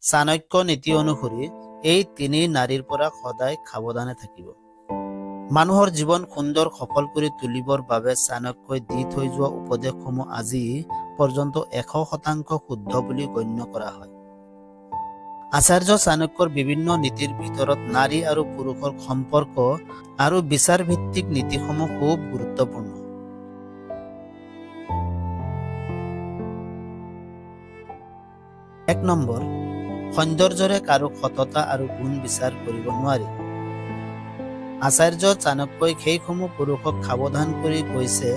চাণক্য নীতি অনুসৰি এই তিনি নাৰীৰ পৰা সদায় সাৱধানে থাকিব। মানুহৰ জীৱন সুন্দৰ সফল কৰি তুলিবৰ বাবে চাণক্যই দি থৈ যোৱা উপদেশসমূহ আজি পৰ্যন্ত 100% শুদ্ধ বুলি গণ্য কৰা হয়। আচাৰ্য চাণক্যৰ বিভিন্ন নীতিৰ ভিতৰত নাৰী আৰু পুৰুষৰ সম্পৰ্ক আৰু বিচাৰ ভিত্তিক নীতিসমূহ খুব গুৰুত্বপূৰ্ণ। 1 নম্বৰ, সৌন্দৰ্যৰে কাৰো সততা আৰু গুণ বিচাৰ কৰিব নোৱাৰি। আচাৰ্য চাণক্যই সেইসমূহ পুৰুষক সাৱধান কৰি কৈছে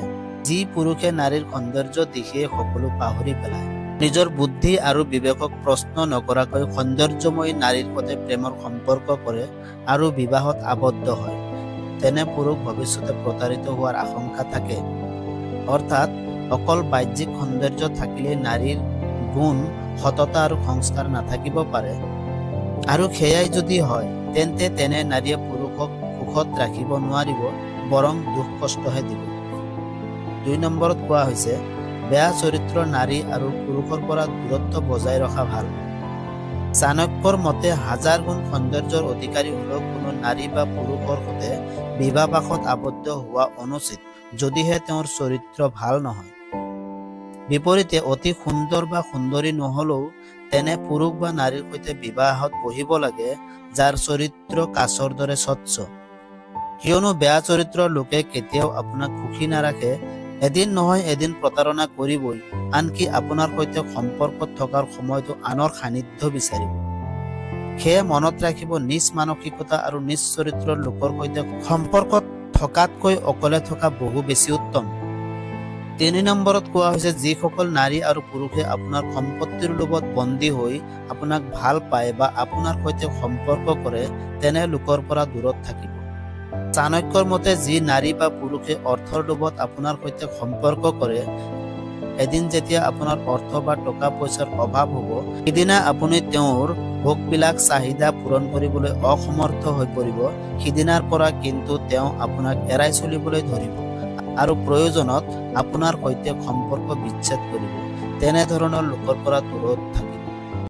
যি পুৰুষে নাৰীৰ সৌন্দৰ্য দেখি সকলো পাহৰি পেলায়, নিজৰ বুদ্ধি আৰু বিবেকক প্ৰশ্ন নকৰাকৈ সৌন্দৰ্যময়ী নাৰীৰ সৈতে প্ৰেমৰ সম্পৰ্ক কৰে আৰু বিবাহত আবদ্ধ হয়, তেনে পুৰুষ ভৱিষ্যতে প্ৰতাৰিত হোৱাৰ আশংকা থাকে। অৰ্থাৎ অকল বাহ্যিক সৌন্দৰ্য থাকিলে নাৰীৰ গুণ, সততা আৰু সংস্কাৰ নাথাকিব পাৰে, আৰু সেয়াই যদি হয় তেন্তে তেনে নাৰীয়ে পুৰুষক সুখত ৰাখিব নোৱাৰিব, বৰং দুখ কষ্টহে দিব। 2 নম্বৰত কোৱা হৈছে বেয়া চৰিত্ৰৰ নাৰী আৰু পুৰুষৰ পৰা দূৰত্ব বজাই ৰখা ভাল। চাণক্যৰ মতে 1000 গুণ সৌন্দৰ্যৰ অধিকাৰী হলেও কোনো নাৰী বা পুৰুষৰ সৈতে বিবাহপাশত আবদ্ধ হোৱা অনুচিত যদিহে তেওঁৰ চৰিত্ৰ ভাল নহয়। বিপৰীতে অতি সুন্দৰ বা সুন্দৰী নহলেও তেনে পুৰুষ বা নাৰীৰ সৈতে বিবাহত বহিব লাগে যাৰ চৰিত্ৰ কাছৰ দৰে স্বচ্ছ, কিয়নো বেয়া চৰিত্ৰৰ লোকে কেতিয়াও আপোনাক সুখী নাৰাখে, এদিন নহয় এদিন প্ৰতাৰণা কৰিবই, আনকি আপোনাৰ সৈতে সম্পৰ্কত থকাৰ সময়তো আনৰ সান্নিধ্য বিচাৰিব। সেয়ে মনত ৰাখিব, নিজ মানসিকতা আৰু নিজ চৰিত্ৰৰ লোকৰ সৈতে সম্পৰ্কত থকাতকৈ অকলে থকা বহু বেছি উত্তম। 3 নম্বৰত কোৱা হৈছে যিসকল নাৰী আৰু পুৰুষে আপোনাৰ সম্পত্তিৰ লোভত বন্দী হৈ আপোনাক ভাল পায় বা আপোনাৰ সৈতে সম্পৰ্ক কৰে তেনে লোকৰ পৰা দূৰত থাকিব। চাণক্যৰ মতে যি নাৰী বা পুৰুষে অৰ্থৰ লোভত আপোনাৰ সৈতে সম্পৰ্ক কৰে, এদিন যেতিয়া আপোনাৰ অৰ্থ বা টকা পইচাৰ অভাৱ হ'ব, সিদিনা আপুনি তেওঁৰ ভোগবিলাক চাহিদা পূৰণ কৰিবলৈ অসমৰ্থ হৈ পৰিব, সিদিনাৰ পৰা কিন্তু তেওঁ আপোনাক এৰাই চলিবলৈ ধৰিব আৰু প্ৰয়োজনত আপোনাৰ সৈতে সম্পৰ্ক বিচ্ছেদ কৰিব। তেনেধৰণৰ লোকৰ পৰা দূৰত থাকিব।